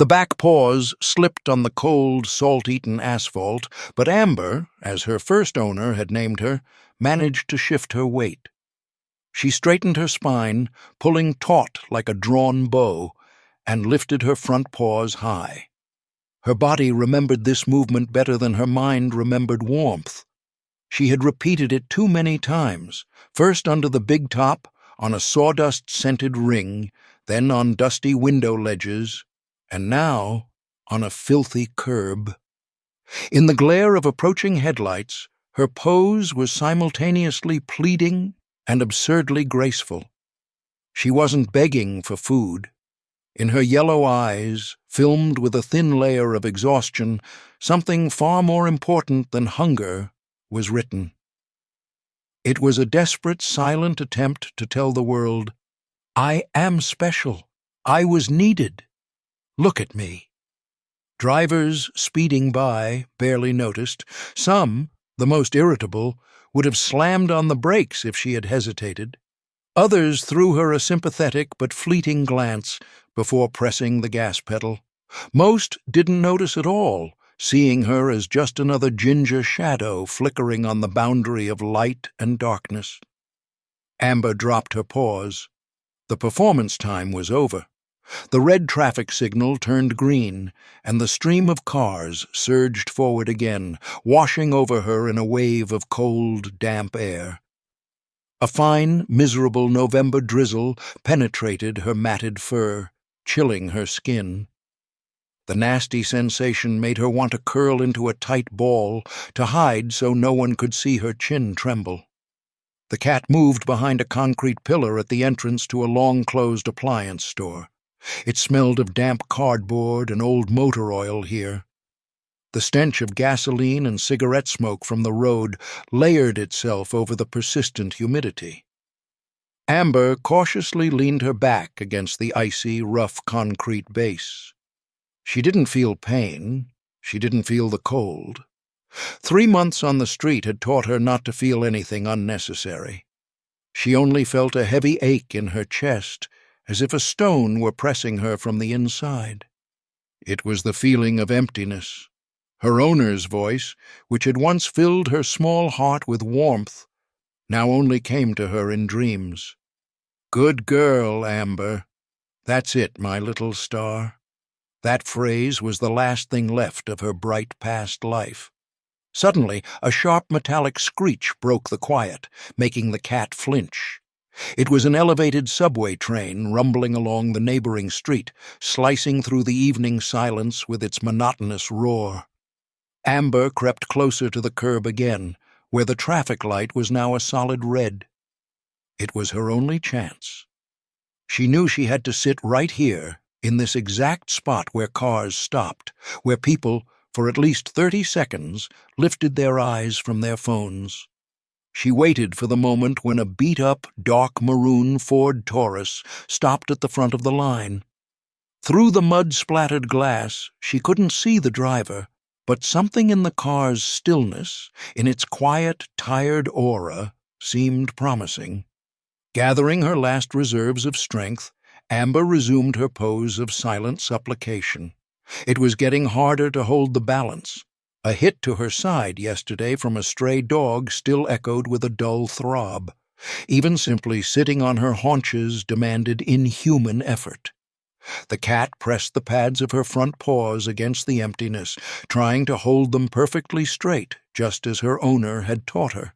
The back paws slipped on the cold, salt-eaten asphalt, but Amber, as her first owner had named her, managed to shift her weight. She straightened her spine, pulling taut like a drawn bow, and lifted her front paws high. Her body remembered this movement better than her mind remembered warmth. She had repeated it too many times, first under the big top, on a sawdust-scented ring, then on dusty window ledges, and now on a filthy curb. In the glare of approaching headlights, her pose was simultaneously pleading and absurdly graceful. She wasn't begging for food. In her yellow eyes, filmed with a thin layer of exhaustion, something far more important than hunger was written. It was a desperate, silent attempt to tell the world, "I am special. I was needed. Look at me." Drivers speeding by barely noticed. Some, the most irritable, would have slammed on the brakes if she had hesitated. Others threw her a sympathetic but fleeting glance before pressing the gas pedal. Most didn't notice at all, seeing her as just another ginger shadow flickering on the boundary of light and darkness. Amber dropped her paws. The performance time was over. The red traffic signal turned green, and the stream of cars surged forward again, washing over her in a wave of cold, damp air. A fine, miserable November drizzle penetrated her matted fur, chilling her skin. The nasty sensation made her want to curl into a tight ball, to hide so no one could see her chin tremble. The cat moved behind a concrete pillar at the entrance to a long-closed appliance store. It smelled of damp cardboard and old motor oil here. The stench of gasoline and cigarette smoke from the road layered itself over the persistent humidity. Amber cautiously leaned her back against the icy, rough concrete base. She didn't feel pain. She didn't feel the cold. 3 months on the street had taught her not to feel anything unnecessary. She only felt a heavy ache in her chest, as if a stone were pressing her from the inside. It was the feeling of emptiness. Her owner's voice, which had once filled her small heart with warmth, now only came to her in dreams. "Good girl, Amber. That's it, my little star." That phrase was the last thing left of her bright past life. Suddenly, a sharp metallic screech broke the quiet, making the cat flinch. It was an elevated subway train rumbling along the neighboring street, slicing through the evening silence with its monotonous roar. Amber crept closer to the curb again, where the traffic light was now a solid red. It was her only chance. She knew she had to sit right here, in this exact spot where cars stopped, where people, for at least 30 seconds, lifted their eyes from their phones. She waited for the moment when a beat-up, dark maroon Ford Taurus stopped at the front of the line. Through the mud-splattered glass, she couldn't see the driver, but something in the car's stillness, in its quiet, tired aura, seemed promising. Gathering her last reserves of strength, Amber resumed her pose of silent supplication. It was getting harder to hold the balance. A hit to her side yesterday from a stray dog still echoed with a dull throb. Even simply sitting on her haunches demanded inhuman effort. The cat pressed the pads of her front paws against the emptiness, trying to hold them perfectly straight, just as her owner had taught her.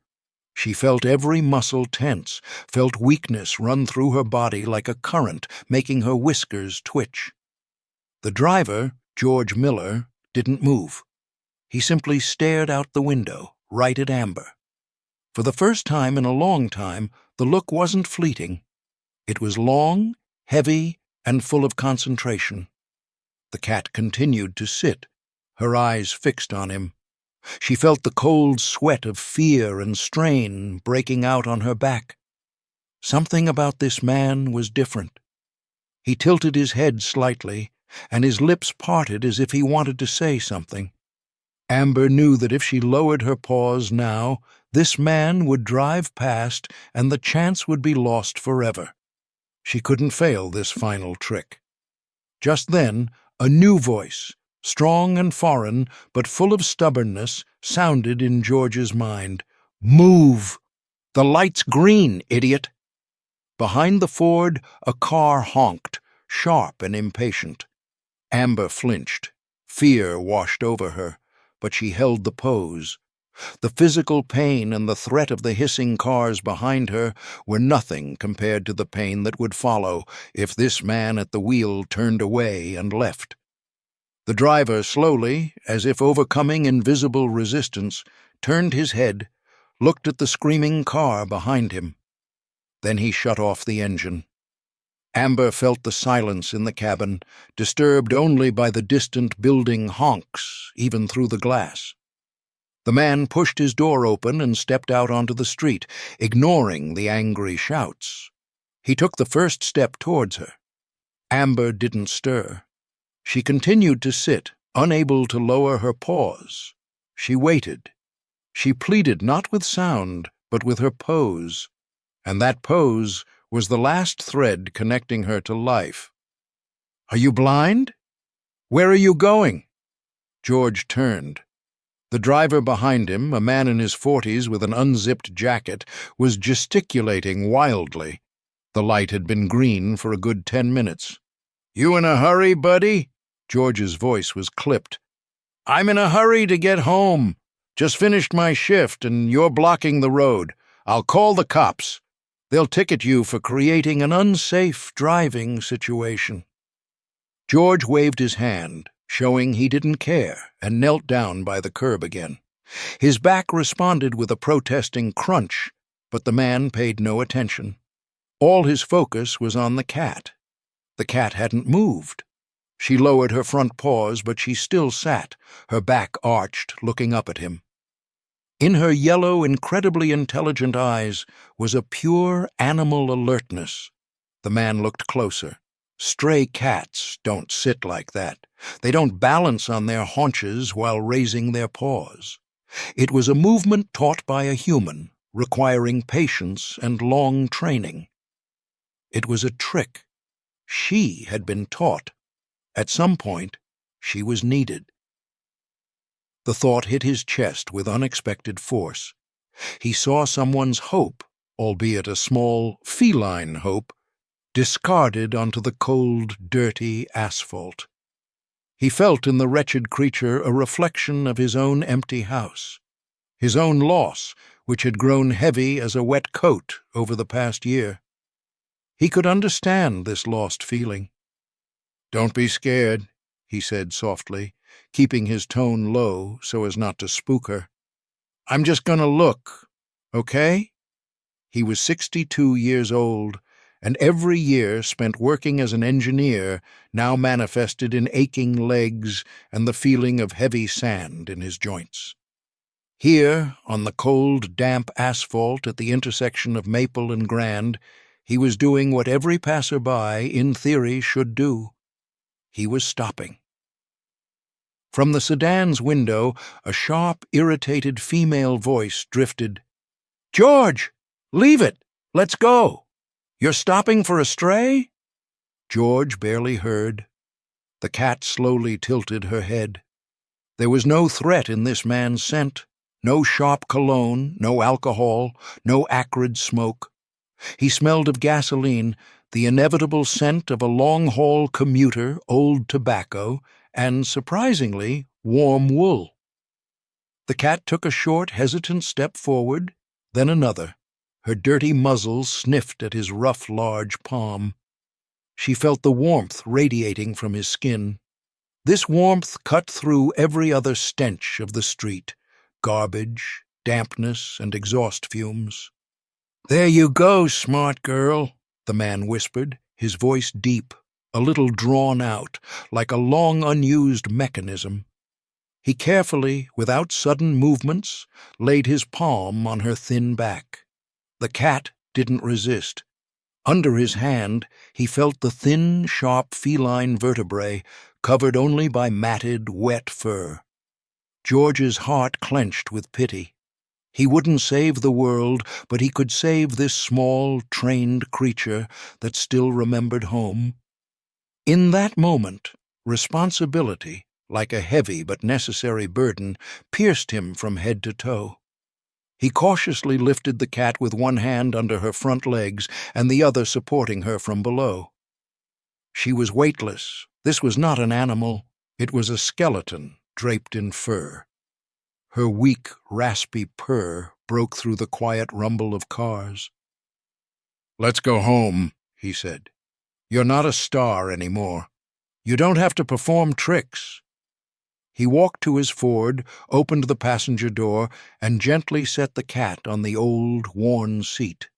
She felt every muscle tense, felt weakness run through her body like a current, making her whiskers twitch. The driver, George Miller, didn't move. He simply stared out the window, right at Amber. For the first time in a long time, the look wasn't fleeting. It was long, heavy, and full of concentration. The cat continued to sit, her eyes fixed on him. She felt the cold sweat of fear and strain breaking out on her back. Something about this man was different. He tilted his head slightly, and his lips parted as if he wanted to say something. Amber knew that if she lowered her paws now, this man would drive past and the chance would be lost forever. She couldn't fail this final trick. Just then, A new voice, strong and foreign, but full of stubbornness, sounded in George's mind. "Move! The light's green, idiot!" Behind the Ford, a car honked, sharp and impatient. Amber flinched. Fear washed over her, but she held the pose. The physical pain and the threat of the hissing cars behind her were nothing compared to the pain that would follow if this man at the wheel turned away and left. The driver slowly, as if overcoming invisible resistance, turned his head, looked at the screaming car behind him. Then he shut off the engine. Amber felt the silence in the cabin, disturbed only by the distant building honks, even through the glass. The man pushed his door open and stepped out onto the street, ignoring the angry shouts. He took the first step towards her. Amber didn't stir. She continued to sit, unable to lower her paws. She waited. She pleaded not with sound, but with her pose. And that pose was the last thread connecting her to life. "Are you blind? Where are you going?" George turned. The driver behind him, a man in his 40s with an unzipped jacket, was gesticulating wildly. The light had been green for a good 10 minutes. "You in a hurry, buddy?" George's voice was clipped. "I'm in a hurry to get home. Just finished my shift and you're blocking the road. I'll call the cops. They'll ticket you for creating an unsafe driving situation." George waved his hand, showing he didn't care, and knelt down by the curb again. His back responded with a protesting crunch, but the man paid no attention. All his focus was on the cat. The cat hadn't moved. She lowered her front paws, but she still sat, her back arched, looking up at him. In her yellow, incredibly intelligent eyes was a pure animal alertness. The man looked closer. Stray cats don't sit like that. They don't balance on their haunches while raising their paws. It was a movement taught by a human, requiring patience and long training. It was a trick. She had been taught. At some point, she was needed. The thought hit his chest with unexpected force. He saw someone's hope, albeit a small, feline hope, discarded onto the cold, dirty asphalt. He felt in the wretched creature a reflection of his own empty house, his own loss, which had grown heavy as a wet coat over the past year. He could understand this lost feeling. "Don't be scared," he said softly, keeping his tone low so as not to spook her. "I'm just gonna look, okay?" He was 62 years old, and every year spent working as an engineer now manifested in aching legs and the feeling of heavy sand in his joints. Here, on the cold, damp asphalt at the intersection of Maple and Grand, he was doing what every passerby, in theory, should do. He was stopping. From the sedan's window, a sharp, irritated female voice drifted. "George! Leave it! Let's go! You're stopping for a stray?" George barely heard. The cat slowly tilted her head. There was no threat in this man's scent, no sharp cologne, no alcohol, no acrid smoke. He smelled of gasoline, the inevitable scent of a long-haul commuter, old tobacco, and, surprisingly, warm wool. The cat took a short, hesitant step forward, then another. Her dirty muzzle sniffed at his rough, large palm. She felt the warmth radiating from his skin. This warmth cut through every other stench of the street, garbage, dampness, and exhaust fumes. "There you go, smart girl," the man whispered, his voice deep, a little drawn out, like a long unused mechanism. He carefully, without sudden movements, laid his palm on her thin back. The cat didn't resist. Under his hand, he felt the thin, sharp feline vertebrae covered only by matted, wet fur. George's heart clenched with pity. He wouldn't save the world, but he could save this small, trained creature that still remembered home. In that moment, Responsibility, like a heavy but necessary burden, pierced him from head to toe. He cautiously lifted the cat with one hand under her front legs and the other supporting her from below. She was weightless. This was not an animal. It was a skeleton draped in fur. Her weak, raspy purr broke through the quiet rumble of cars. "Let's go home," he said. "You're not a star anymore. You don't have to perform tricks." He walked to his Ford, opened the passenger door, and gently set the cat on the old, worn seat.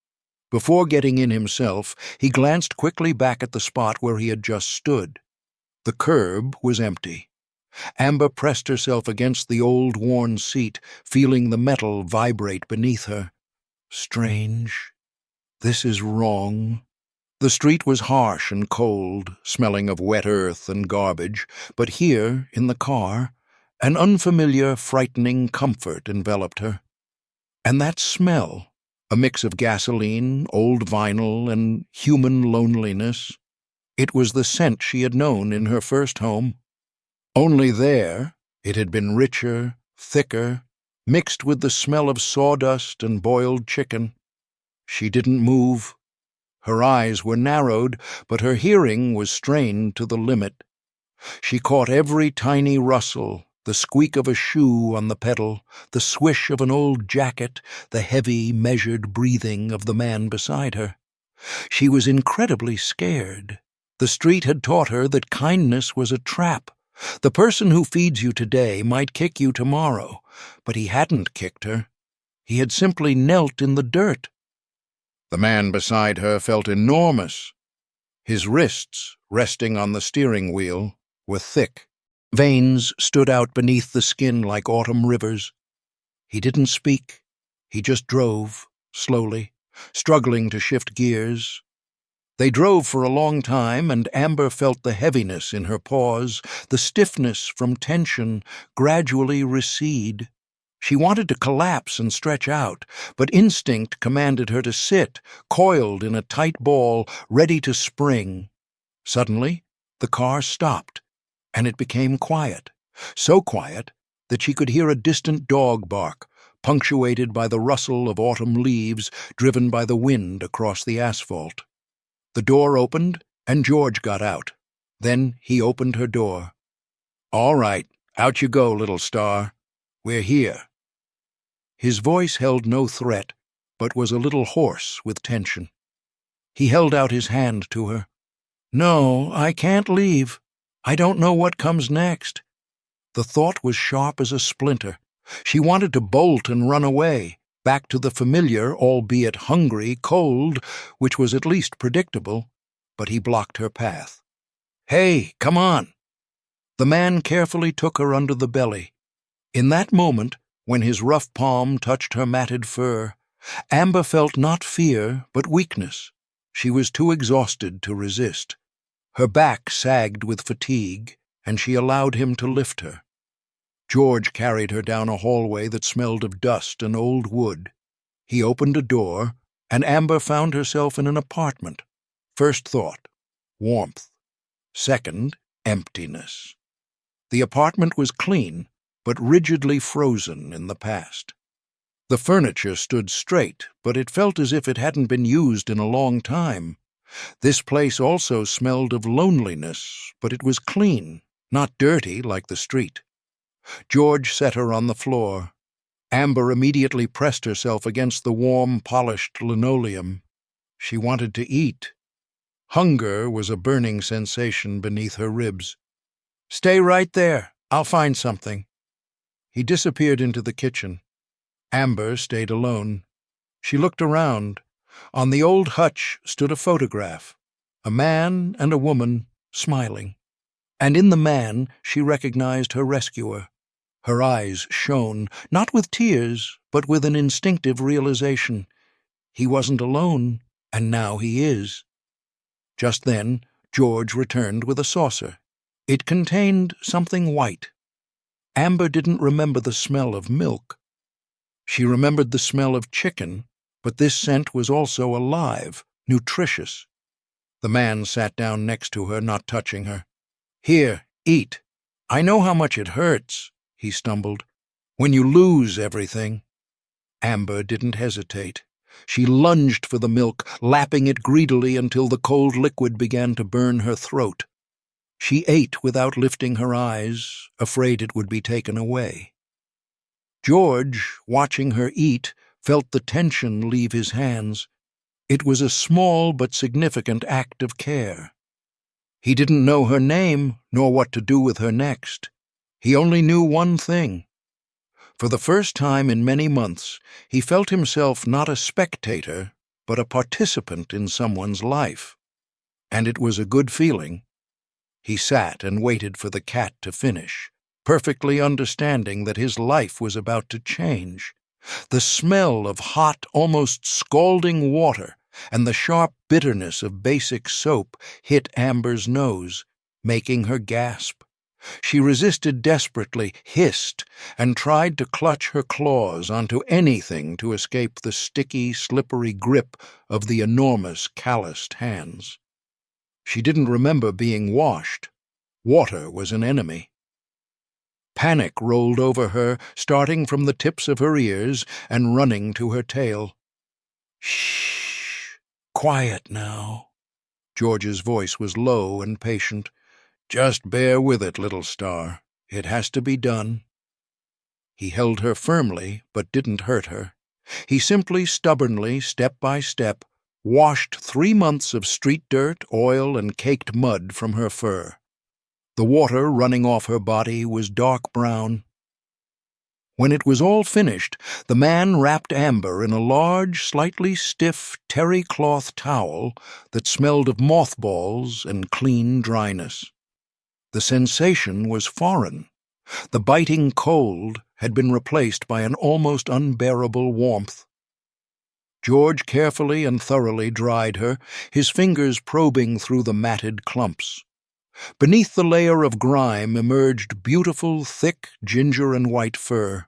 Before getting in himself, he glanced quickly back at the spot where he had just stood. The curb was empty. Amber pressed herself against the old, worn seat, feeling the metal vibrate beneath her. Strange. This is wrong. The street was harsh and cold, smelling of wet earth and garbage, but here, in the car, an unfamiliar, frightening comfort enveloped her. And that smell, a mix of gasoline, old vinyl, and human loneliness, it was the scent she had known in her first home. Only there, it had been richer, thicker, mixed with the smell of sawdust and boiled chicken. She didn't move. Her eyes were narrowed, but her hearing was strained to the limit. She caught every tiny rustle, the squeak of a shoe on the pedal, the swish of an old jacket, the heavy, measured breathing of the man beside her. She was incredibly scared. The street had taught her that kindness was a trap. The person who feeds you today might kick you tomorrow, but he hadn't kicked her. He had simply knelt in the dirt. The man beside her felt enormous. His wrists, resting on the steering wheel, were thick. Veins stood out beneath the skin like autumn rivers. He didn't speak. He just drove, slowly, struggling to shift gears. They drove for a long time, and Amber felt the heaviness in her paws, the stiffness from tension, gradually recede. She wanted to collapse and stretch out, but instinct commanded her to sit, coiled in a tight ball, ready to spring. Suddenly, the car stopped, and it became quiet, so quiet that she could hear a distant dog bark, punctuated by the rustle of autumn leaves driven by the wind across the asphalt. The door opened, and George got out. Then he opened her door. "All right, out you go, little star. We're here." His voice held no threat, but was a little hoarse with tension. He held out his hand to her. "No, I can't leave. I don't know what comes next." The thought was sharp as a splinter. She wanted to bolt and run away, back to the familiar, albeit hungry, cold, which was at least predictable, but he blocked her path. "Hey, come on." The man carefully took her under the belly. In that moment, when his rough palm touched her matted fur, Amber felt not fear, but weakness. She was too exhausted to resist. Her back sagged with fatigue, and she allowed him to lift her. George carried her down a hallway that smelled of dust and old wood. He opened a door, and Amber found herself in an apartment. First thought, warmth. Second, emptiness. The apartment was clean, but rigidly frozen in the past. The furniture stood straight, but it felt as if it hadn't been used in a long time. This place also smelled of loneliness, but it was clean, not dirty like the street. George set her on the floor. Amber immediately pressed herself against the warm, polished linoleum. She wanted to eat. Hunger was a burning sensation beneath her ribs. "Stay right there. I'll find something." He disappeared into the kitchen. Amber stayed alone. She looked around. On the old hutch stood a photograph, a man and a woman smiling. And in the man she recognized her rescuer. Her eyes shone, not with tears, but with an instinctive realization. He wasn't alone, and now he is. Just then, George returned with a saucer. It contained something white. Amber didn't remember the smell of milk. She remembered the smell of chicken, but this scent was also alive, nutritious. The man sat down next to her, not touching her. "Here, Eat. I know how much it hurts, he stumbled. When you lose everything. Amber didn't hesitate. She lunged for the milk, lapping it greedily until the cold liquid began to burn her throat. She ate without lifting her eyes, afraid it would be taken away. George, watching her eat, felt the tension leave his hands. It was a small but significant act of care. He didn't know her name, nor what to do with her next. He only knew one thing. For the first time in many months, he felt himself not a spectator, but a participant in someone's life. And it was a good feeling. He sat and waited for the cat to finish, perfectly understanding that his life was about to change. The smell of hot, almost scalding water and the sharp bitterness of basic soap hit Amber's nose, making her gasp. She resisted desperately, hissed, and tried to clutch her claws onto anything to escape the sticky, slippery grip of the enormous, calloused hands. She didn't remember being washed. Water was an enemy. Panic rolled over her, starting from the tips of her ears and running to her tail. "Shh! Quiet now." George's voice was low and patient. "Just bear with it, little star. It has to be done." He held her firmly, but didn't hurt her. He simply, stubbornly, step by step, washed 3 months of street dirt, oil, and caked mud from her fur. The water running off her body was dark brown. When it was all finished, the man wrapped Amber in a large, slightly stiff terry cloth towel that smelled of mothballs and clean dryness. The sensation was foreign. The biting cold had been replaced by an almost unbearable warmth. George carefully and thoroughly dried her, his fingers probing through the matted clumps. Beneath the layer of grime emerged beautiful, thick ginger and white fur.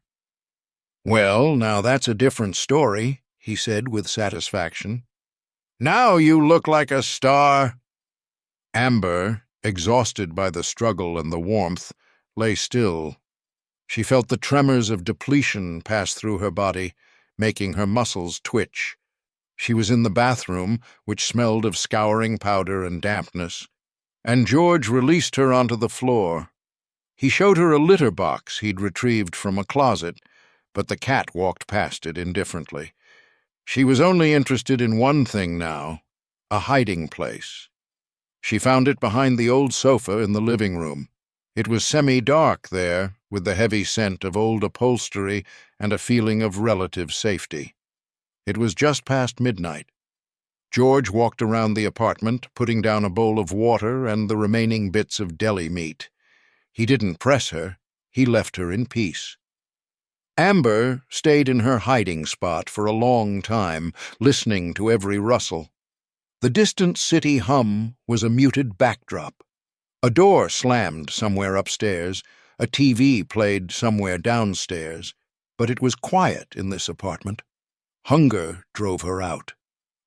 "Well, now that's a different story," he said with satisfaction. "Now you look like a star." Amber, exhausted by the struggle and the warmth, lay still. She felt the tremors of depletion pass through her body, making her muscles twitch. She was in the bathroom, which smelled of scouring powder and dampness, and George released her onto the floor. He showed her a litter box he'd retrieved from a closet, but the cat walked past it indifferently. She was only interested in one thing now, a hiding place. She found it behind the old sofa in the living room. It was semi-dark there, with the heavy scent of old upholstery and a feeling of relative safety. It was just past midnight. George walked around the apartment, putting down a bowl of water and the remaining bits of deli meat. He didn't press her. He left her in peace. Amber stayed in her hiding spot for a long time, listening to every rustle. The distant city hum was a muted backdrop. A door slammed somewhere upstairs, a TV played somewhere downstairs, but it was quiet in this apartment. Hunger drove her out.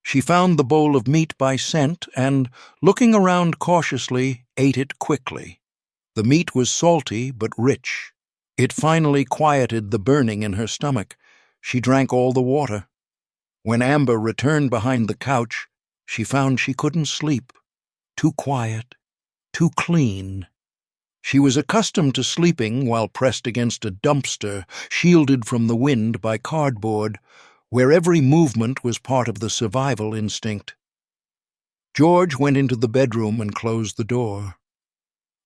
She found the bowl of meat by scent and, looking around cautiously, ate it quickly. The meat was salty but rich. It finally quieted the burning in her stomach. She drank all the water. When Amber returned behind the couch, she found she couldn't sleep. Too quiet, too clean. She was accustomed to sleeping while pressed against a dumpster, shielded from the wind by cardboard, where every movement was part of the survival instinct. George went into the bedroom and closed the door.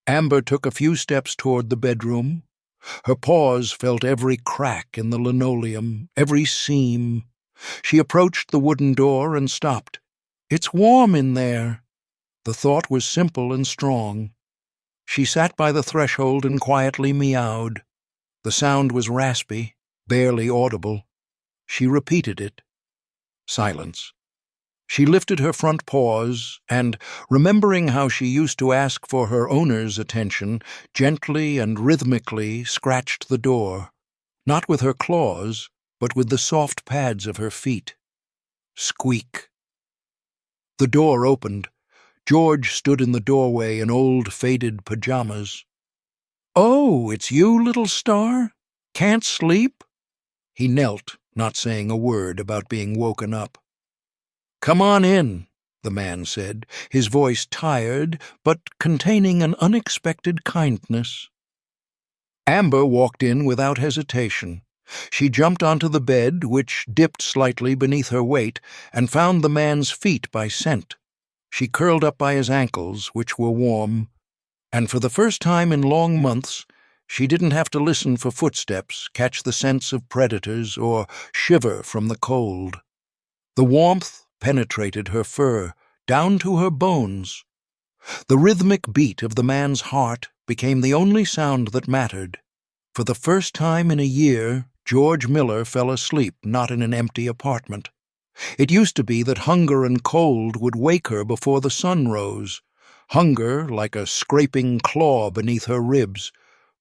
Amber took a few steps toward the bedroom. Her paws felt every crack in the linoleum, every seam. She approached the wooden door and stopped. "It's warm in there." The thought was simple and strong. She sat by the threshold and quietly meowed. The sound was raspy, barely audible. She repeated it. Silence. She lifted her front paws and, remembering how she used to ask for her owner's attention, gently and rhythmically scratched the door, not with her claws, but with the soft pads of her feet. Squeak. The door opened. George stood in the doorway in old, faded pajamas. "Oh, it's you, little star? Can't sleep?" He knelt, not saying a word about being woken up. "Come on in," the man said, his voice tired but containing an unexpected kindness. Amber walked in without hesitation. She jumped onto the bed, which dipped slightly beneath her weight, and found the man's feet by scent. She curled up by his ankles, which were warm, and for the first time in long months, she didn't have to listen for footsteps, catch the scents of predators, or shiver from the cold. The warmth penetrated her fur, down to her bones. The rhythmic beat of the man's heart became the only sound that mattered. For the first time in a year, George Miller fell asleep not in an empty apartment. It used to be that hunger and cold would wake her before the sun rose. Hunger like a scraping claw beneath her ribs,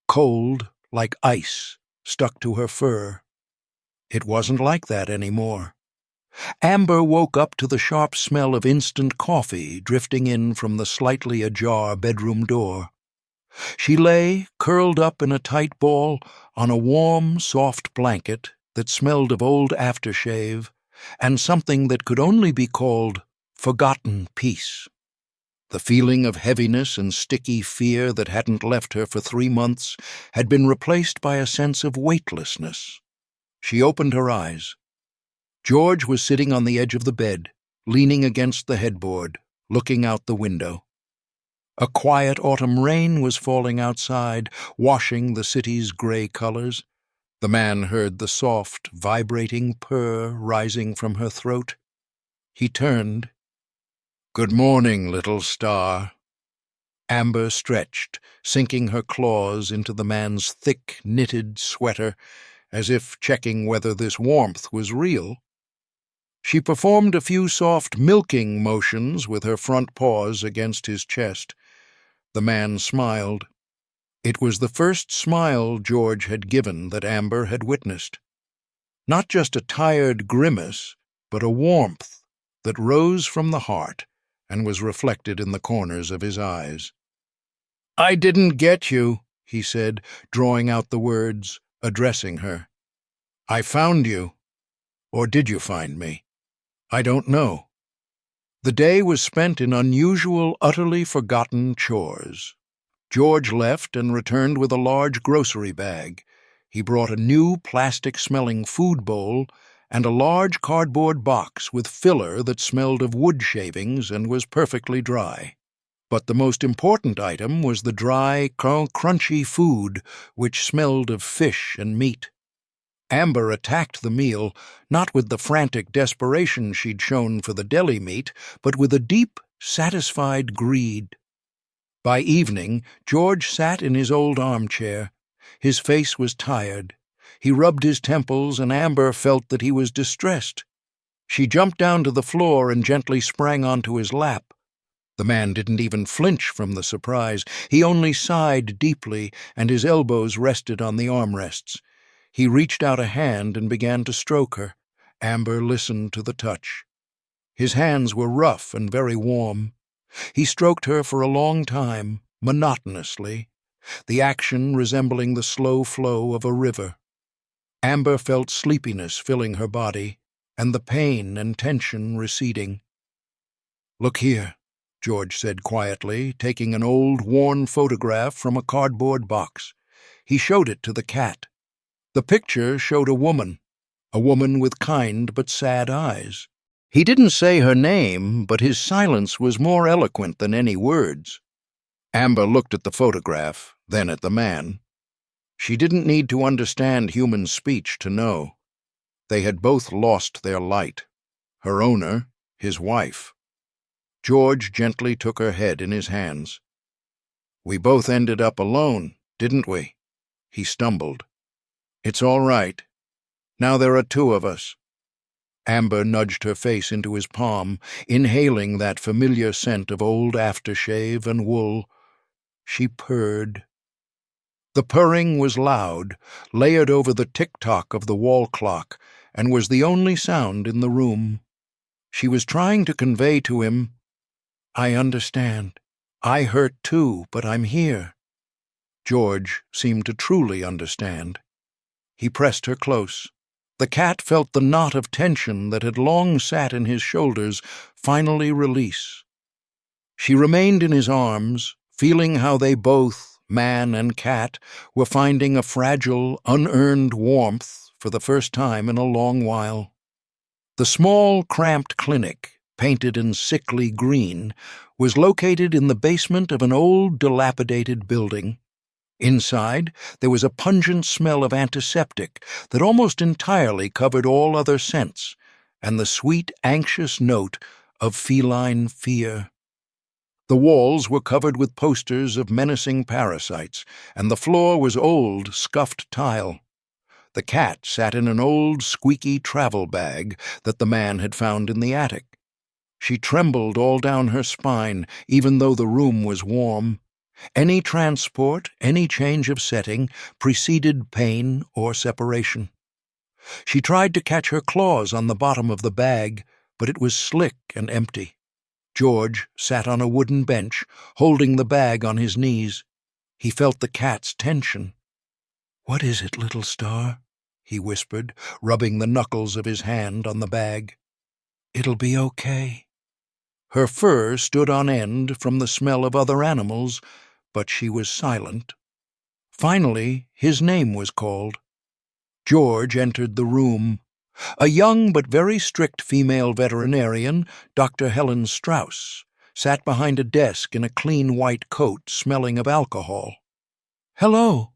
cold like ice stuck to her fur. It wasn't like that anymore. Amber woke up to the sharp smell of instant coffee drifting in from the slightly ajar bedroom door. She lay, curled up in a tight ball, on a warm, soft blanket that smelled of old aftershave and something that could only be called forgotten peace. The feeling of heaviness and sticky fear that hadn't left her for 3 months had been replaced by a sense of weightlessness. She opened her eyes. George was sitting on the edge of the bed, leaning against the headboard, looking out the window. A quiet autumn rain was falling outside, washing the city's gray colors. The man heard the soft, vibrating purr rising from her throat. He turned. "Good morning, little star." Amber stretched, sinking her claws into the man's thick, knitted sweater, as if checking whether this warmth was real. She performed a few soft milking motions with her front paws against his chest. The man smiled. It was the first smile George had given that Amber had witnessed. Not just a tired grimace, but a warmth that rose from the heart and was reflected in the corners of his eyes. "I didn't get you," he said, drawing out the words, addressing her. "I found you. Or did you find me? I don't know." The day was spent in unusual, utterly forgotten chores. George left and returned with a large grocery bag. He brought a new plastic-smelling food bowl and a large cardboard box with filler that smelled of wood shavings and was perfectly dry. But the most important item was the dry, crunchy food, which smelled of fish and meat. Amber attacked the meal, not with the frantic desperation she'd shown for the deli meat, but with a deep, satisfied greed. By evening, George sat in his old armchair. His face was tired. He rubbed his temples, and Amber felt that he was distressed. She jumped down to the floor and gently sprang onto his lap. The man didn't even flinch from the surprise. He only sighed deeply, and his elbows rested on the armrests. He reached out a hand and began to stroke her. Amber listened to the touch. His hands were rough and very warm. He stroked her for a long time, monotonously, the action resembling the slow flow of a river. Amber felt sleepiness filling her body, and the pain and tension receding. "Look here," George said quietly, taking an old, worn photograph from a cardboard box. He showed it to the cat. The picture showed a woman with kind but sad eyes. He didn't say her name, but his silence was more eloquent than any words. Amber looked at the photograph, then at the man. She didn't need to understand human speech to know. They had both lost their light. Her owner, his wife. George gently took her head in his hands. "We both ended up alone, didn't we?" He stumbled. "It's all right. Now there are 2 of us." Amber nudged her face into his palm, inhaling that familiar scent of old aftershave and wool. She purred. The purring was loud, layered over the tick-tock of the wall clock, and was the only sound in the room. She was trying to convey to him, "I understand. I hurt too, but I'm here." George seemed to truly understand. He pressed her close. The cat felt the knot of tension that had long sat in his shoulders finally release. She remained in his arms, feeling how they both, man and cat, were finding a fragile, unearned warmth for the first time in a long while. The small, cramped clinic, painted in sickly green, was located in the basement of an old, dilapidated building. Inside, there was a pungent smell of antiseptic that almost entirely covered all other scents, and the sweet, anxious note of feline fear. The walls were covered with posters of menacing parasites, and the floor was old, scuffed tile. The cat sat in an old, squeaky travel bag that the man had found in the attic. She trembled all down her spine, even though the room was warm. Any transport, any change of setting, preceded pain or separation. She tried to catch her claws on the bottom of the bag, but it was slick and empty. George sat on a wooden bench, holding the bag on his knees. He felt the cat's tension. "What is it, little star?" he whispered, rubbing the knuckles of his hand on the bag. "It'll be okay." Her fur stood on end from the smell of other animals, but she was silent. Finally, his name was called. George entered the room. A young but very strict female veterinarian, Dr. Helen Strauss, sat behind a desk in a clean white coat smelling of alcohol. "Hello.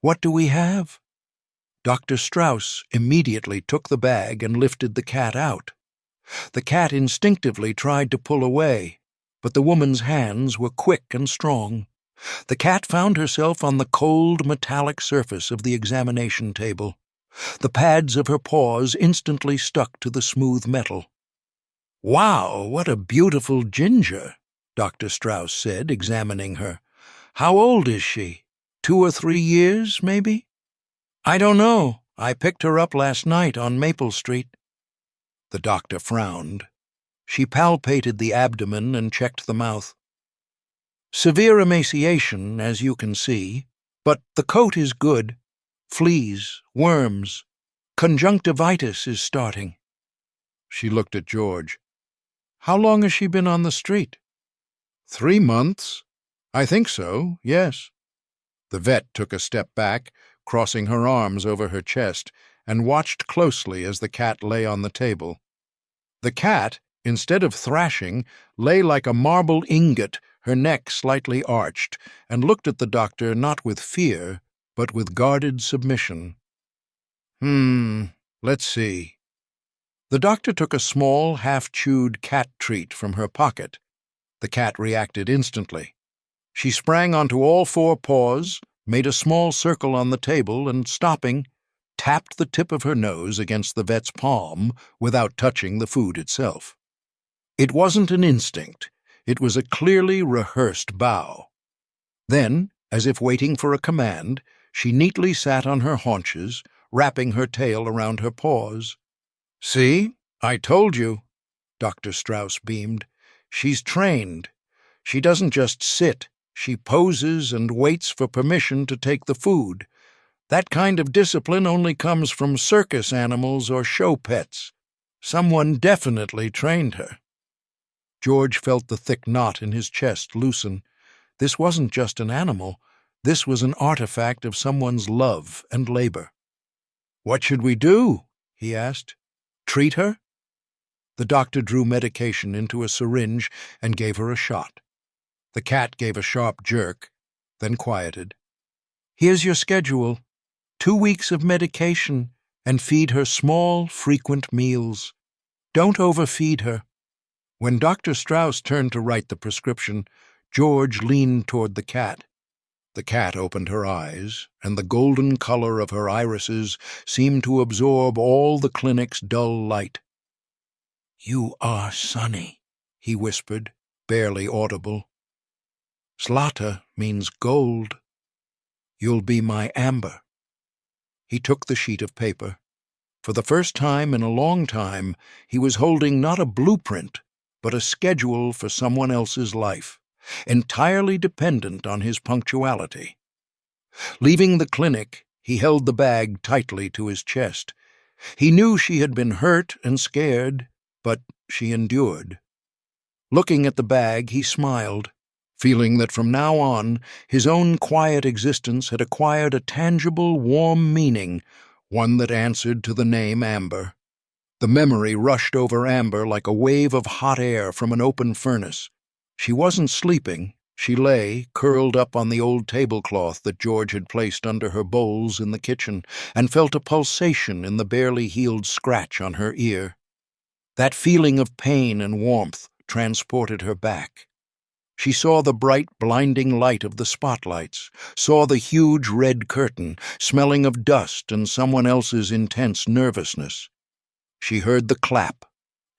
What do we have?" Dr. Strauss immediately took the bag and lifted the cat out. The cat instinctively tried to pull away, but the woman's hands were quick and strong. The cat found herself on the cold, metallic surface of the examination table. The pads of her paws instantly stuck to the smooth metal. "Wow, what a beautiful ginger," Dr. Strauss said, examining her. "How old is she? 2 or 3 years, maybe?" "I don't know. I picked her up last night on Maple Street." The doctor frowned. She palpated the abdomen and checked the mouth. "Severe emaciation, as you can see, but the coat is good. Fleas, worms, conjunctivitis is starting." She looked at George. "How long has she been on the street?" 3 months. I think so, yes." The vet took a step back, crossing her arms over her chest, and watched closely as the cat lay on the table. The cat, instead of thrashing, lay like a marble ingot, her neck slightly arched, and looked at the doctor not with fear, but with guarded submission. Let's see." The doctor took a small, half-chewed cat treat from her pocket. The cat reacted instantly. She sprang onto all 4 paws, made a small circle on the table, and, stopping, tapped the tip of her nose against the vet's palm without touching the food itself. It wasn't an instinct. It was a clearly rehearsed bow. Then, as if waiting for a command, she neatly sat on her haunches, wrapping her tail around her paws. "See? I told you," Dr. Strauss beamed. "She's trained. She doesn't just sit. She poses and waits for permission to take the food. That kind of discipline only comes from circus animals or show pets. Someone definitely trained her." George felt the thick knot in his chest loosen. This wasn't just an animal. This was an artifact of someone's love and labor. "What should we do?" he asked. "Treat her?" The doctor drew medication into a syringe and gave her a shot. The cat gave a sharp jerk, then quieted. "Here's your schedule. 2 weeks of medication, and feed her small, frequent meals. Don't overfeed her." When Dr. Strauss turned to write the prescription, George leaned toward the cat. The cat opened her eyes, and the golden color of her irises seemed to absorb all the clinic's dull light. "You are Sunny," he whispered, barely audible. "Zlata means gold. You'll be my Amber." He took the sheet of paper. For the first time in a long time, he was holding not a blueprint, but a schedule for someone else's life, entirely dependent on his punctuality. Leaving the clinic, he held the bag tightly to his chest. He knew she had been hurt and scared, but she endured. Looking at the bag, he smiled, feeling that from now on his own quiet existence had acquired a tangible, warm meaning, one that answered to the name Amber. The memory rushed over Amber like a wave of hot air from an open furnace. She wasn't sleeping. She lay, curled up on the old tablecloth that George had placed under her bowls in the kitchen, and felt a pulsation in the barely healed scratch on her ear. That feeling of pain and warmth transported her back. She saw the bright, blinding light of the spotlights, saw the huge red curtain, smelling of dust and someone else's intense nervousness. She heard the clap,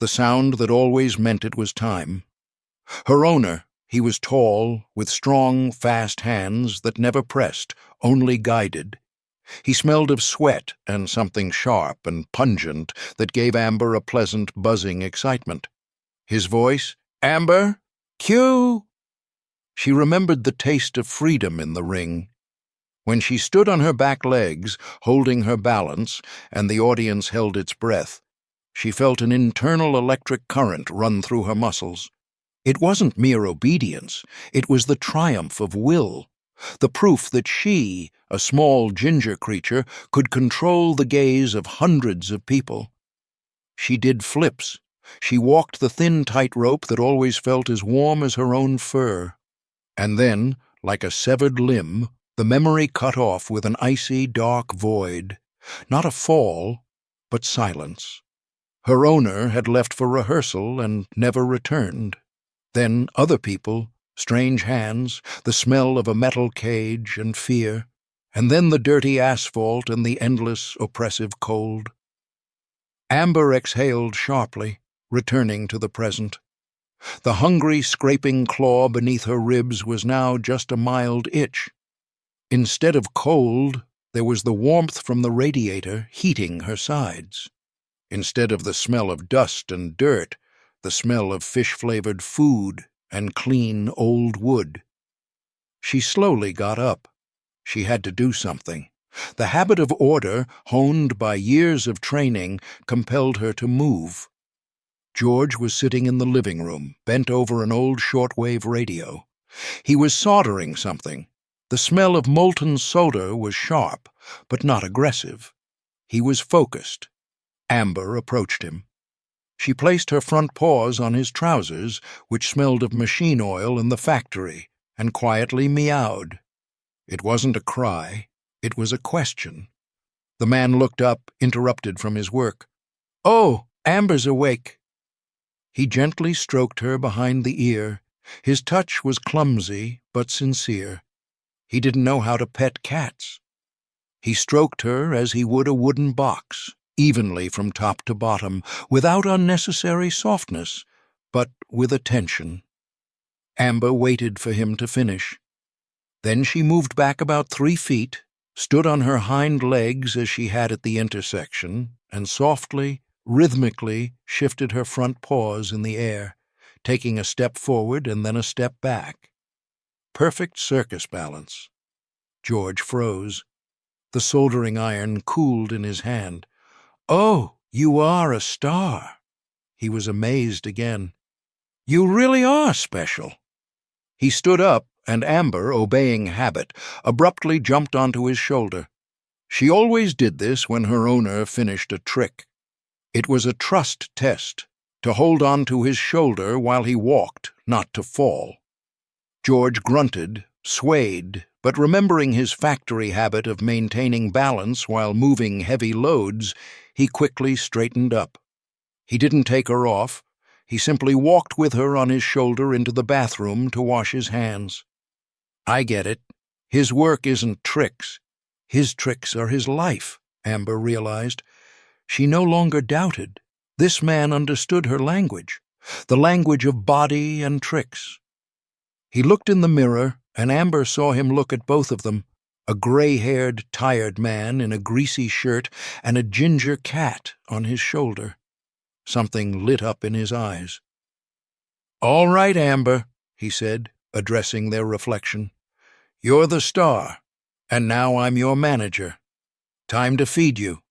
the sound that always meant it was time. Her owner, he was tall, with strong, fast hands that never pressed, only guided. He smelled of sweat and something sharp and pungent that gave Amber a pleasant, buzzing excitement. His voice, "Amber, cue!" She remembered the taste of freedom in the ring. When she stood on her back legs, holding her balance, and the audience held its breath, she felt an internal electric current run through her muscles. It wasn't mere obedience, it was the triumph of will, the proof that she, a small ginger creature, could control the gaze of hundreds of people. She did flips. She walked the thin tightrope that always felt as warm as her own fur. And then, like a severed limb, the memory cut off with an icy, dark void. Not a fall, but silence. Her owner had left for rehearsal and never returned. Then other people, strange hands, the smell of a metal cage and fear, and then the dirty asphalt and the endless, oppressive cold. Amber exhaled sharply, returning to the present. The hungry, scraping claw beneath her ribs was now just a mild itch. Instead of cold, there was the warmth from the radiator heating her sides. Instead of the smell of dust and dirt, the smell of fish-flavored food and clean old wood. She slowly got up. She had to do something. The habit of order, honed by years of training, compelled her to move. George was sitting in the living room, bent over an old shortwave radio. He was soldering something. The smell of molten solder was sharp, but not aggressive. He was focused. Amber approached him. She placed her front paws on his trousers, which smelled of machine oil in the factory, and quietly meowed. It wasn't a cry, it was a question. The man looked up, interrupted from his work. "Oh, Amber's awake." He gently stroked her behind the ear. His touch was clumsy, but sincere. He didn't know how to pet cats. He stroked her as he would a wooden box, evenly from top to bottom, without unnecessary softness, but with attention. Amber waited for him to finish. Then she moved back about 3 feet, stood on her hind legs as she had at the intersection, and softly, rhythmically shifted her front paws in the air, taking a step forward and then a step back. Perfect circus balance. George froze. The soldering iron cooled in his hand. "Oh, you are a star." He was amazed again. "You really are special." He stood up, and Amber, obeying habit, abruptly jumped onto his shoulder. She always did this when her owner finished a trick. It was a trust test, to hold on to his shoulder while he walked, not to fall. George grunted, swayed, but remembering his factory habit of maintaining balance while moving heavy loads, he quickly straightened up. He didn't take her off. He simply walked with her on his shoulder into the bathroom to wash his hands. I get it. His work isn't tricks. His tricks are his life, Amber realized. She no longer doubted. This man understood her language, the language of body and tricks. He looked in the mirror, and Amber saw him look at both of them, a gray-haired, tired man in a greasy shirt and a ginger cat on his shoulder. Something lit up in his eyes. "All right, Amber," he said, addressing their reflection. "You're the star, And now I'm your manager. Time to feed you."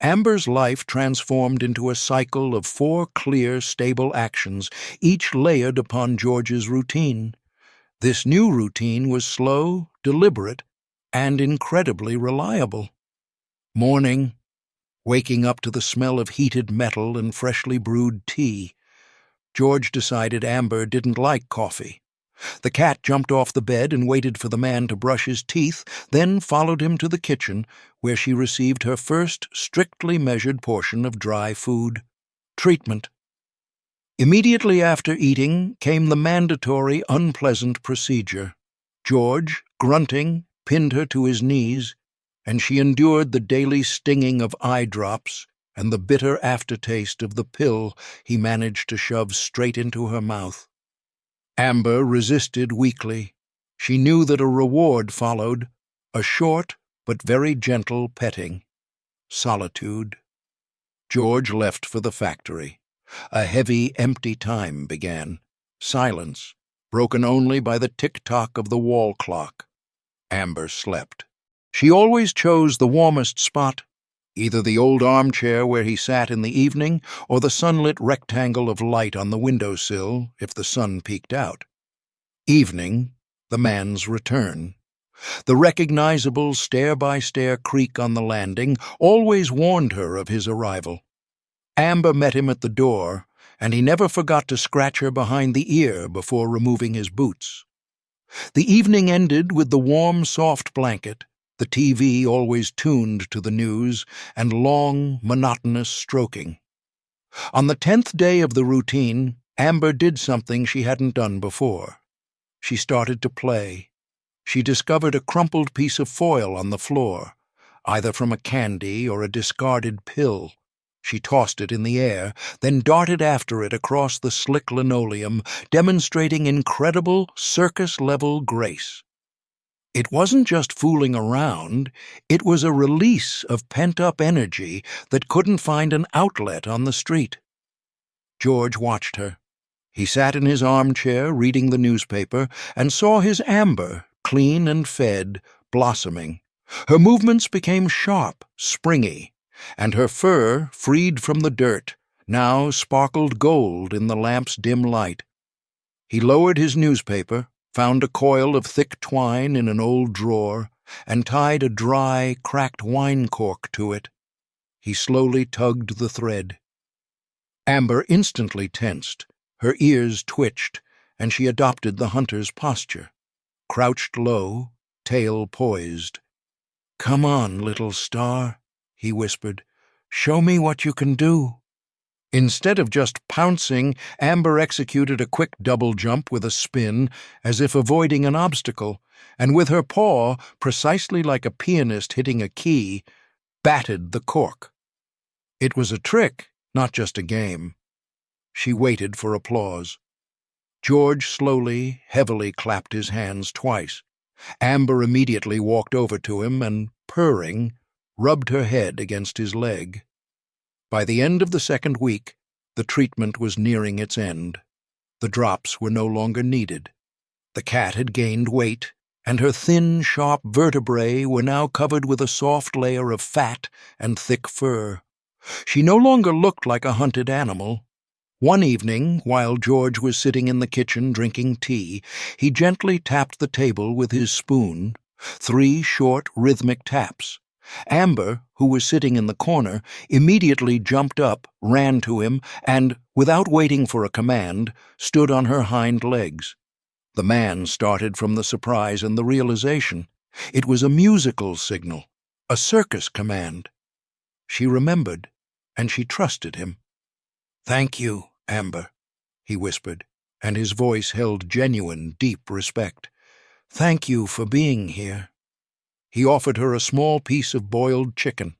Amber's life transformed into a cycle of 4 clear, stable actions, each layered upon George's routine. This new routine was slow, deliberate, and incredibly reliable. Morning, waking up to the smell of heated metal and freshly brewed tea. George decided Amber didn't like coffee. The cat jumped off the bed and waited for the man to brush his teeth, then followed him to the kitchen, where she received her first strictly measured portion of dry food. Treatment. Immediately after eating came the mandatory unpleasant procedure. George, grunting, pinned her to his knees, and she endured the daily stinging of eye drops and the bitter aftertaste of the pill he managed to shove straight into her mouth. Amber resisted weakly. She knew that a reward followed, a short but very gentle petting. Solitude. George left for the factory. A heavy, empty time began. Silence, broken only by the tick-tock of the wall clock. Amber slept. She always chose the warmest spot, either the old armchair where he sat in the evening or the sunlit rectangle of light on the windowsill if the sun peeked out. Evening, the man's return. The recognizable stair-by-stair creak on the landing always warned her of his arrival. Amber met him at the door, and he never forgot to scratch her behind the ear before removing his boots. The evening ended with the warm, soft blanket, the TV always tuned to the news, and long, monotonous stroking. On the 10th day of the routine, Amber did something she hadn't done before. She started to play. She discovered a crumpled piece of foil on the floor, either from a candy or a discarded pill. She tossed it in the air, then darted after it across the slick linoleum, demonstrating incredible circus-level grace. It wasn't just fooling around, it was a release of pent-up energy that couldn't find an outlet on the street. George watched her. He sat in his armchair reading the newspaper and saw his Amber, clean and fed, blossoming. Her movements became sharp, springy, and her fur, freed from the dirt, now sparkled gold in the lamp's dim light. He lowered his newspaper, found a coil of thick twine in an old drawer, and tied a dry, cracked wine cork to it. He slowly tugged the thread. Amber instantly tensed. Her ears twitched, and she adopted the hunter's posture. Crouched low, tail poised. "Come on, little star," he whispered. "Show me what you can do." Instead of just pouncing, Amber executed a quick double jump with a spin, as if avoiding an obstacle, and with her paw, precisely like a pianist hitting a key, batted the cork. It was a trick, not just a game. She waited for applause. George slowly, heavily clapped his hands twice. Amber immediately walked over to him and, purring, rubbed her head against his leg. By the end of the second week, the treatment was nearing its end. The drops were no longer needed. The cat had gained weight, and her thin, sharp vertebrae were now covered with a soft layer of fat and thick fur. She no longer looked like a hunted animal. One evening, while George was sitting in the kitchen drinking tea, he gently tapped the table with his spoon, 3 short, rhythmic taps. Amber, who was sitting in the corner, immediately jumped up, ran to him, and, without waiting for a command, stood on her hind legs. The man started from the surprise and the realization. It was a musical signal, a circus command. She remembered, and she trusted him. "Thank you, Amber," he whispered, and his voice held genuine, deep respect. "Thank you for being here." He offered her a small piece of boiled chicken.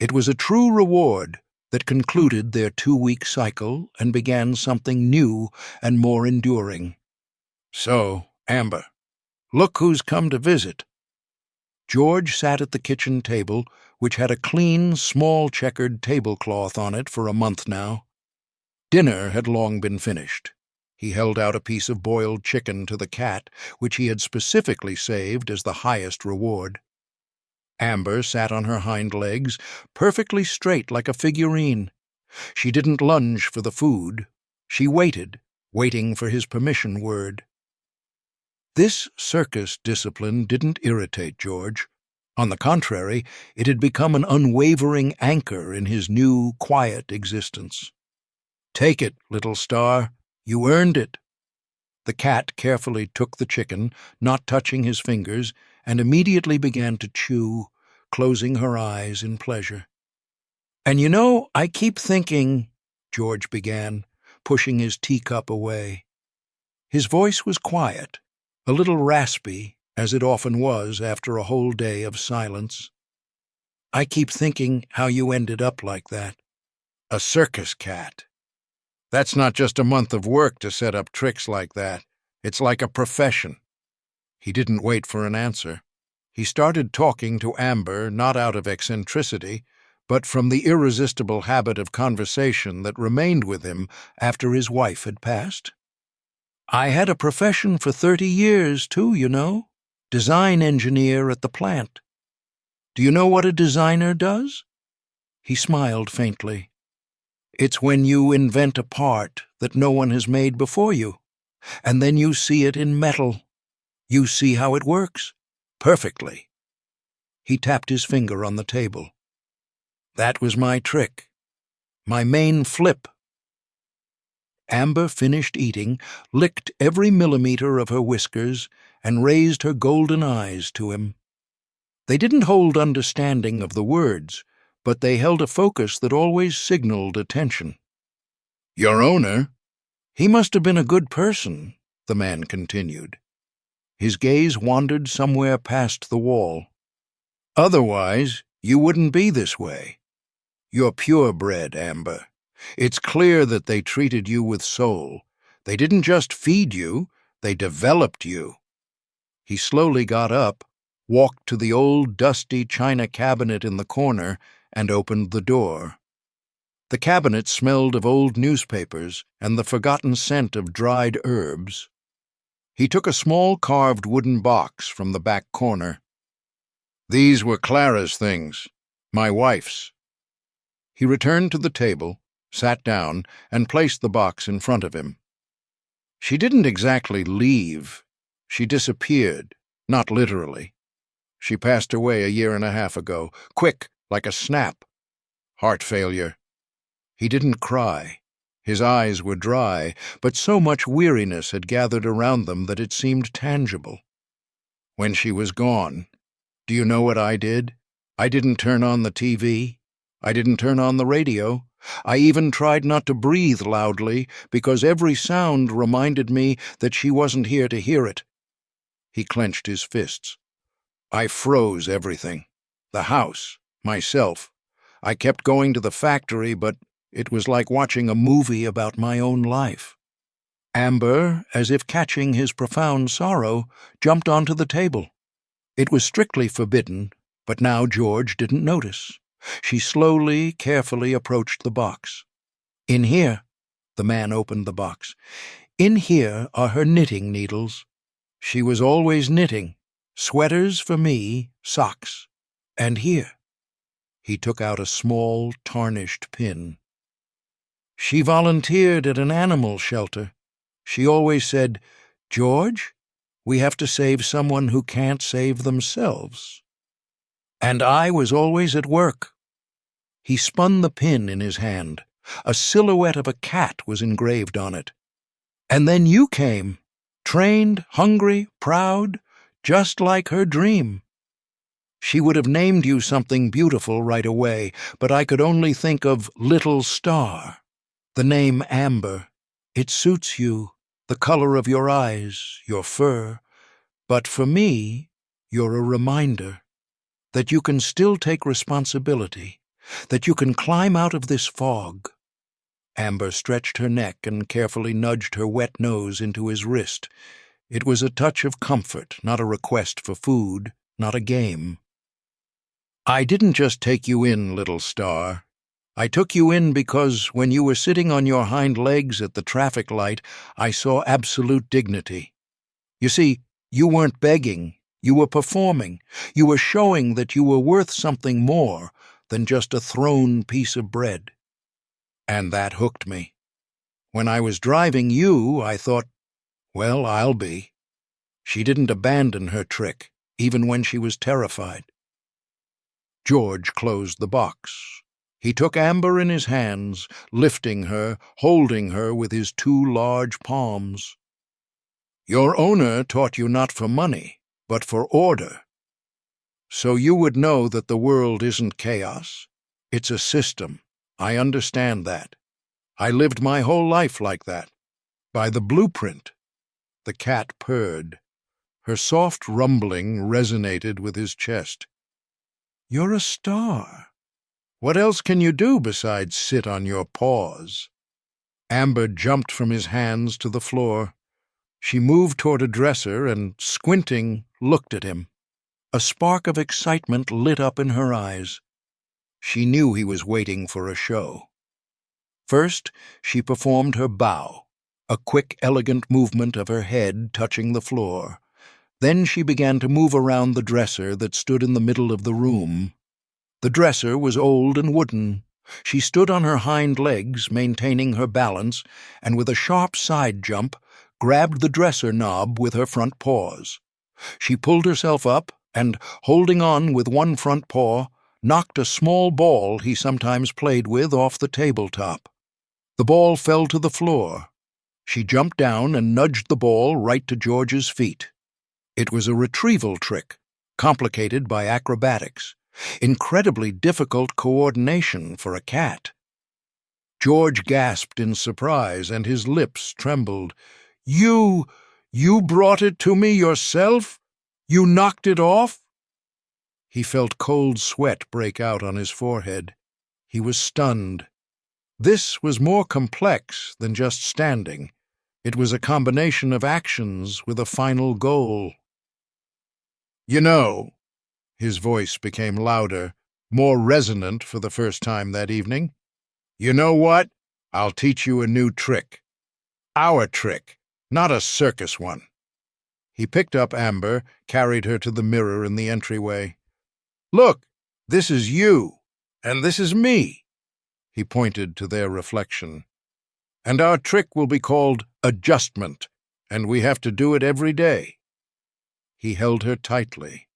It was a true reward that concluded their 2-week cycle and began something new and more enduring. "So, Amber, look who's come to visit." George sat at the kitchen table, which had a clean, small checkered tablecloth on it for a month now. Dinner had long been finished. He held out a piece of boiled chicken to the cat, which he had specifically saved as the highest reward. Amber sat on her hind legs, perfectly straight like a figurine. She didn't lunge for the food. She waited, waiting for his permission word. This circus discipline didn't irritate George. On the contrary, it had become an unwavering anchor in his new, quiet existence. "Take it, little star. You earned it." The cat carefully took the chicken, not touching his fingers, and immediately began to chew, closing her eyes in pleasure. "And you know, I keep thinking," George began, pushing his teacup away. His voice was quiet, a little raspy, as it often was after a whole day of silence. "I keep thinking how you ended up like that. A circus cat. That's not just a month of work to set up tricks like that. It's like a profession." He didn't wait for an answer. He started talking to Amber not out of eccentricity, but from the irresistible habit of conversation that remained with him after his wife had passed. "I had a profession for 30 years, too, you know. Design engineer at the plant. Do you know what a designer does?" He smiled faintly. "It's when you invent a part that no one has made before you, and then you see it in metal. You see how it works. Perfectly." He tapped his finger on the table. "That was my trick. My main flip." Amber finished eating, licked every millimeter of her whiskers, and raised her golden eyes to him. They didn't hold understanding of the words, but they held a focus that always signaled attention. "Your owner? He must have been a good person," the man continued. His gaze wandered somewhere past the wall. "Otherwise, you wouldn't be this way. You're purebred, Amber. It's clear that they treated you with soul. They didn't just feed you, they developed you." He slowly got up, walked to the old dusty china cabinet in the corner, and opened the door. The cabinet smelled of old newspapers and the forgotten scent of dried herbs. He took a small carved wooden box from the back corner. "These were Clara's things, my wife's." He returned to the table, sat down, and placed the box in front of him. "She didn't exactly leave. She disappeared, not literally. She passed away a year and a half ago, quick, like a snap. Heart failure." He didn't cry. His eyes were dry, but so much weariness had gathered around them that it seemed tangible. "When she was gone, do you know what I did? I didn't turn on the TV. I didn't turn on the radio. I even tried not to breathe loudly, because every sound reminded me that she wasn't here to hear it." He clenched his fists. "I froze everything. The house, myself. I kept going to the factory, but it was like watching a movie about my own life." Amber, as if catching his profound sorrow, jumped onto the table. It was strictly forbidden, but now George didn't notice. She slowly, carefully approached the box. "In here," the man opened the box, "in here are her knitting needles. She was always knitting. Sweaters for me, socks. And here." He took out a small, tarnished pin. "She volunteered at an animal shelter. She always said, 'George, we have to save someone who can't save themselves.' And I was always at work." He spun the pin in his hand. A silhouette of a cat was engraved on it. "And then you came, trained, hungry, proud, just like her dream. She would have named you something beautiful right away, but I could only think of Little Star. The name Amber. It suits you, the color of your eyes, your fur. But for me, you're a reminder that you can still take responsibility, that you can climb out of this fog." Amber stretched her neck and carefully nudged her wet nose into his wrist. It was a touch of comfort, not a request for food, not a game. "I didn't just take you in, Little Star. I took you in because when you were sitting on your hind legs at the traffic light, I saw absolute dignity. You see, you weren't begging, you were performing. You were showing that you were worth something more than just a thrown piece of bread. And that hooked me. When I was driving you, I thought, well, I'll be. She didn't abandon her trick, even when she was terrified. George closed the box. He took Amber in his hands, lifting her, holding her with his two large palms. Your owner taught you not for money, but for order. So you would know that the world isn't chaos. It's a system. I understand that. I lived my whole life like that. By the blueprint. The cat purred. Her soft rumbling resonated with his chest. You're a star. What else can you do besides sit on your paws? Amber jumped from his hands to the floor. She moved toward a dresser and, squinting, looked at him. A spark of excitement lit up in her eyes. She knew he was waiting for a show. First, she performed her bow, a quick, elegant movement of her head touching the floor. Then she began to move around the dresser that stood in the middle of the room. The dresser was old and wooden. She stood on her hind legs, maintaining her balance, and with a sharp side jump, grabbed the dresser knob with her front paws. She pulled herself up and, holding on with one front paw, knocked a small ball he sometimes played with off the tabletop. The ball fell to the floor. She jumped down and nudged the ball right to George's feet. It was a retrieval trick, complicated by acrobatics. Incredibly difficult coordination for a cat. George gasped in surprise, and his lips trembled. You brought it to me yourself? You knocked it off? He felt cold sweat break out on his forehead. He was stunned. This was more complex than just standing. It was a combination of actions with a final goal. You know, his voice became louder, more resonant for the first time that evening. You know what? I'll teach you a new trick. Our trick, not a circus one. He picked up Amber, carried her to the mirror in the entryway. Look, this is you, and this is me. He pointed to their reflection. And our trick will be called adjustment, and we have to do it every day. He held her tightly.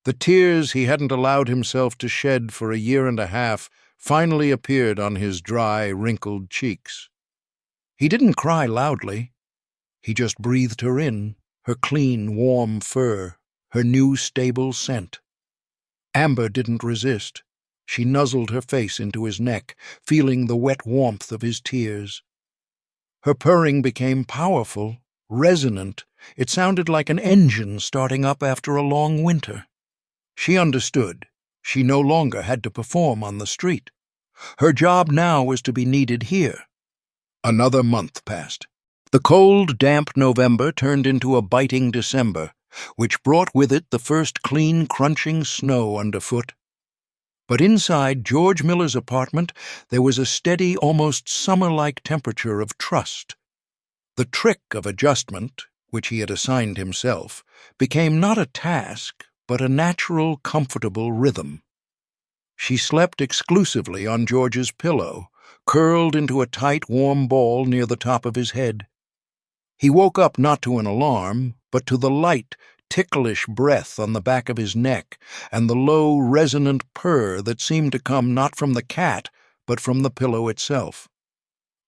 The tears he hadn't allowed himself to shed for a year and a half finally appeared on his dry, wrinkled cheeks. He didn't cry loudly. He just breathed her in, her clean, warm fur, her new, stable scent. Amber didn't resist. She nuzzled her face into his neck, feeling the wet warmth of his tears. Her purring became powerful, resonant. It sounded like an engine starting up after a long winter. She understood. She no longer had to perform on the street. Her job now was to be needed here. Another month passed. The cold, damp November turned into a biting December, which brought with it the first clean, crunching snow underfoot. But inside George Miller's apartment there was a steady, almost summer-like temperature of trust. The trick of adjustment, which he had assigned himself, became not a task, but a natural, comfortable rhythm. She slept exclusively on George's pillow, curled into a tight, warm ball near the top of his head. He woke up not to an alarm, but to the light, ticklish breath on the back of his neck and the low, resonant purr that seemed to come not from the cat, but from the pillow itself.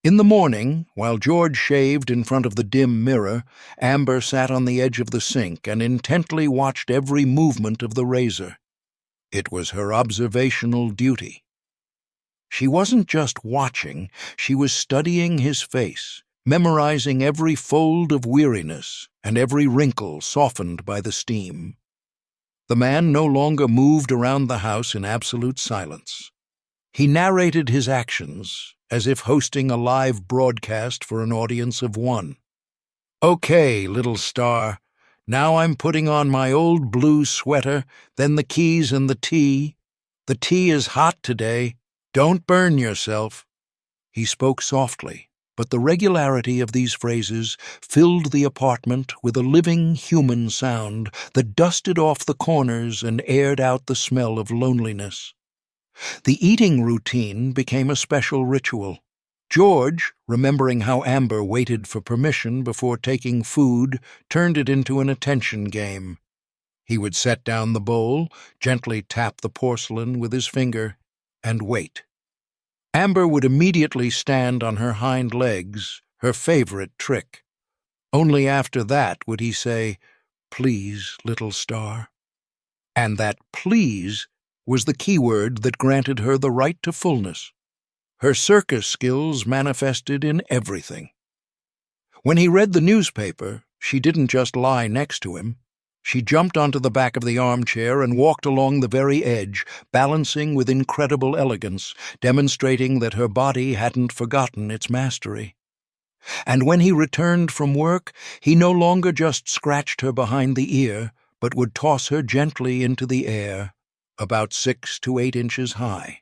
In the morning, while George shaved in front of the dim mirror, Amber sat on the edge of the sink and intently watched every movement of the razor. It was her observational duty. She wasn't just watching, she was studying his face, memorizing every fold of weariness and every wrinkle softened by the steam. The man no longer moved around the house in absolute silence. He narrated his actions as if hosting a live broadcast for an audience of one. Okay, little star, now I'm putting on my old blue sweater, then the keys and the tea. The tea is hot today. Don't burn yourself." He spoke softly, but the regularity of these phrases filled the apartment with a living human sound that dusted off the corners and aired out the smell of loneliness. The eating routine became a special ritual. George, remembering how Amber waited for permission before taking food, turned it into an attention game. He would set down the bowl, gently tap the porcelain with his finger, and wait. Amber would immediately stand on her hind legs, her favorite trick. Only after that would he say, "Please, little star." And that "please" was the key word that granted her the right to fullness. Her circus skills manifested in everything. When he read the newspaper, she didn't just lie next to him. She jumped onto the back of the armchair and walked along the very edge, balancing with incredible elegance, demonstrating that her body hadn't forgotten its mastery. And when he returned from work, he no longer just scratched her behind the ear, but would toss her gently into the air, about 6 to 8 inches high.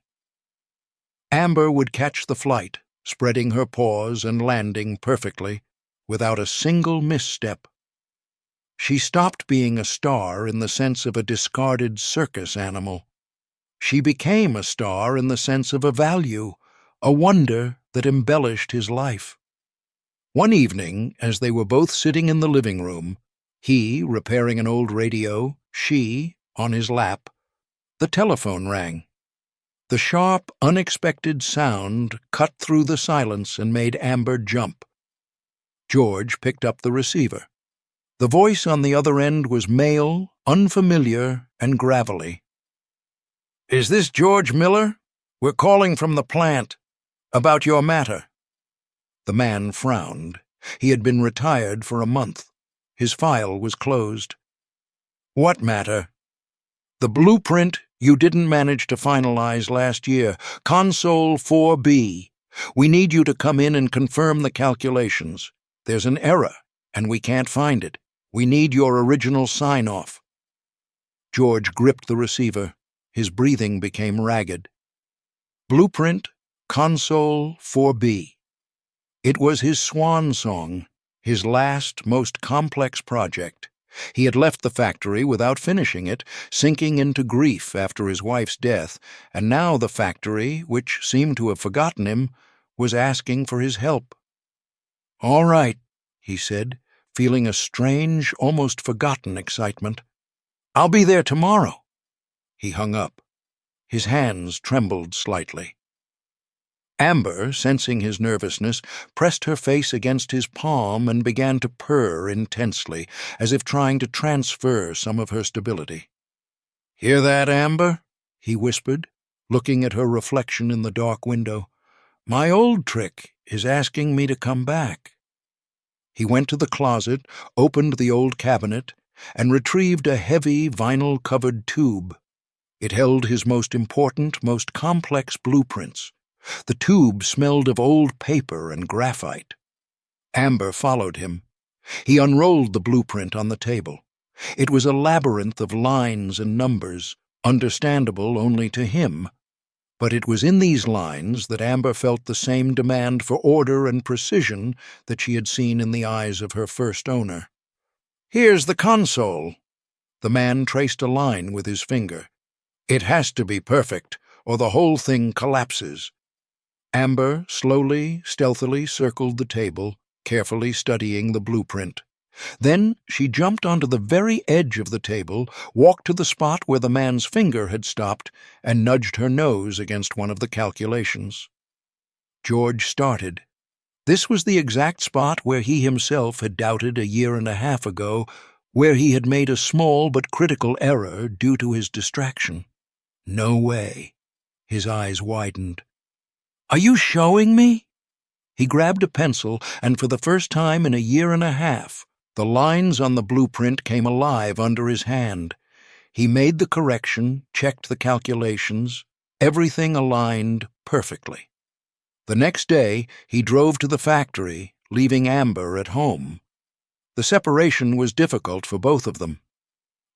Amber would catch the flight, spreading her paws and landing perfectly, without a single misstep. She stopped being a star in the sense of a discarded circus animal. She became a star in the sense of a value, a wonder that embellished his life. One evening, as they were both sitting in the living room, he repairing an old radio, she on his lap, the telephone rang. The sharp, unexpected sound cut through the silence and made Amber jump. George picked up the receiver. The voice on the other end was male, unfamiliar, and gravelly. "Is this George Miller? We're calling from the plant. About your matter." The man frowned. He had been retired for a month. His file was closed. "What matter?" "The blueprint you didn't manage to finalize last year. Console 4B. We need you to come in and confirm the calculations. There's an error, and we can't find it. We need your original sign-off." George gripped the receiver. His breathing became ragged. Blueprint, Console 4B. It was his swan song, his last, most complex project. He had left the factory without finishing it, sinking into grief after his wife's death, and now the factory, which seemed to have forgotten him, was asking for his help. "All right," he said, feeling a strange, almost forgotten excitement. "I'll be there tomorrow." He hung up. His hands trembled slightly. Amber, sensing his nervousness, pressed her face against his palm and began to purr intensely, as if trying to transfer some of her stability. "Hear that, Amber?" he whispered, looking at her reflection in the dark window. "My old trick is asking me to come back." He went to the closet, opened the old cabinet, and retrieved a heavy, vinyl-covered tube. It held his most important, most complex blueprints. The tube smelled of old paper and graphite. Amber followed him. He unrolled the blueprint on the table. It was a labyrinth of lines and numbers, understandable only to him. But it was in these lines that Amber felt the same demand for order and precision that she had seen in the eyes of her first owner. "Here's the console." The man traced a line with his finger. "It has to be perfect, or the whole thing collapses." Amber slowly, stealthily circled the table, carefully studying the blueprint. Then she jumped onto the very edge of the table, walked to the spot where the man's finger had stopped, and nudged her nose against one of the calculations. George started. This was the exact spot where he himself had doubted a year and a half ago, where he had made a small but critical error due to his distraction. No way. His eyes widened. "Are you showing me?" He grabbed a pencil, and for the first time in a year and a half, the lines on the blueprint came alive under his hand. He made the correction, checked the calculations. Everything aligned perfectly. The next day, he drove to the factory, leaving Amber at home. The separation was difficult for both of them.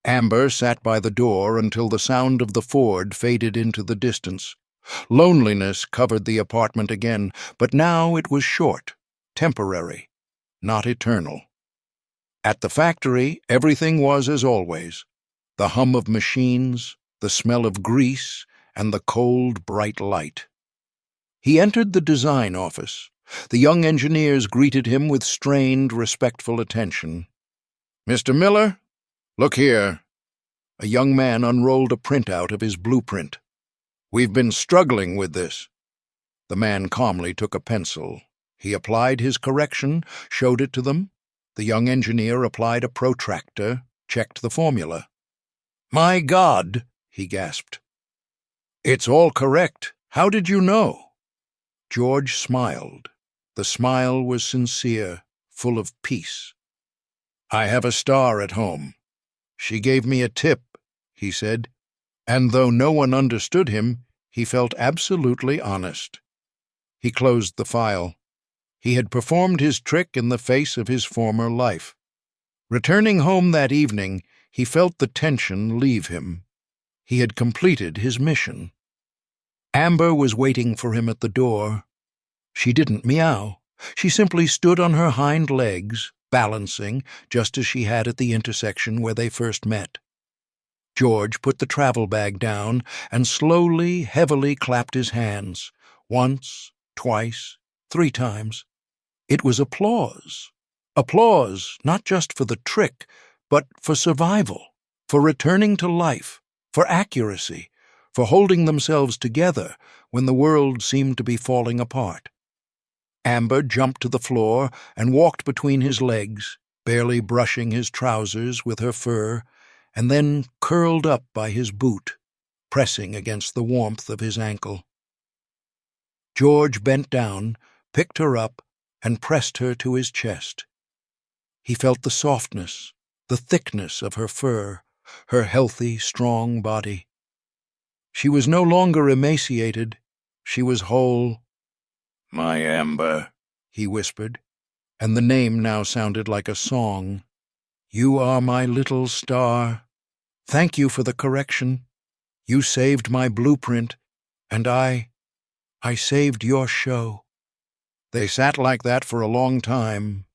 Amber sat by the door until the sound of the Ford faded into the distance. Loneliness covered the apartment again, but now it was short, temporary, not eternal. At the factory, everything was as always: the hum of machines, the smell of grease, and the cold, bright light. He entered the design office. The young engineers greeted him with strained, respectful attention. "Mr. Miller, look here." A young man unrolled a printout of his blueprint. "We've been struggling with this." The man calmly took a pencil. He applied his correction, showed it to them. The young engineer applied a protractor, checked the formula. "My God," he gasped. "It's all correct. How did you know?" George smiled. The smile was sincere, full of peace. "I have a star at home. She gave me a tip," he said, and though no one understood him, he felt absolutely honest. He closed the file. He had performed his trick in the face of his former life. Returning home that evening, he felt the tension leave him. He had completed his mission. Amber was waiting for him at the door. She didn't meow. She simply stood on her hind legs, balancing, just as she had at the intersection where they first met. George put the travel bag down and slowly, heavily clapped his hands. Once, twice, 3 times. It was applause. Applause not just for the trick, but for survival, for returning to life, for accuracy, for holding themselves together when the world seemed to be falling apart. Amber jumped to the floor and walked between his legs, barely brushing his trousers with her fur, and then curled up by his boot, pressing against the warmth of his ankle. George bent down, picked her up, and pressed her to his chest. He felt the softness, the thickness of her fur, her healthy, strong body. She was no longer emaciated. She was whole. "My Amber," he whispered, and the name now sounded like a song. "You are my little star. Thank you for the correction. You saved my blueprint, and I saved your show." They sat like that for a long time.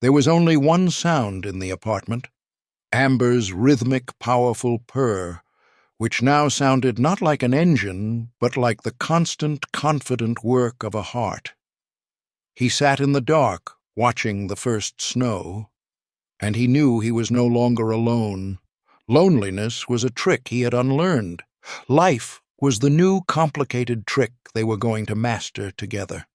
There was only one sound in the apartment: Amber's rhythmic, powerful purr, which now sounded not like an engine, but like the constant, confident work of a heart. He sat in the dark, watching the first snow, and he knew he was no longer alone. Loneliness was a trick he had unlearned. Life was the new, complicated trick they were going to master together.